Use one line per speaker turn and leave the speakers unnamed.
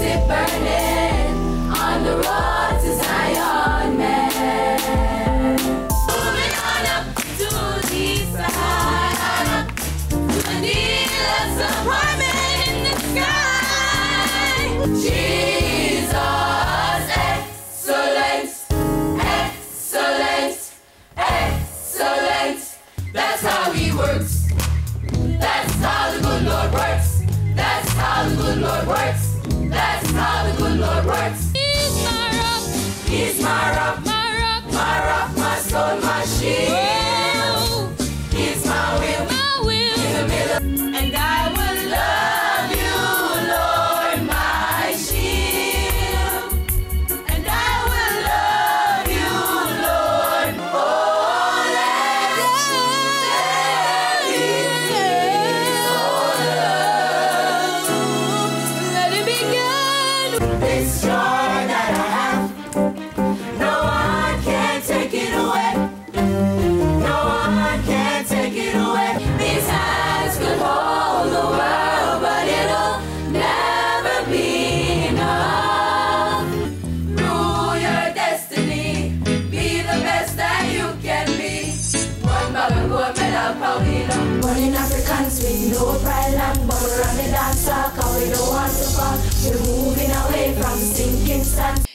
it burning on the road to Zion, man. Moving on up to the side, to the needless apartment in the sky. Jesus, excellent, excellent, excellent. That's how he works. That's how the good Lord works. That's how the good Lord works. That's how the good Lord works. He's my rock. He's my rock. My rock. My rock, my soul, my shield. Whoa. He's my will. My will. In the middle. And I will love you, Lord, my shield. And I will love you, Lord. Oh, this joy that I have, no one can take it away. No one can take it away. These hands could hold the world, but it'll never be enough. Rule your destiny, be the best that you can be. One bottle gold medal, Paulina. Running Africans with no pride and bubble around the dance hall, 'cause we don't want to fall. We're moving away from sinking sand.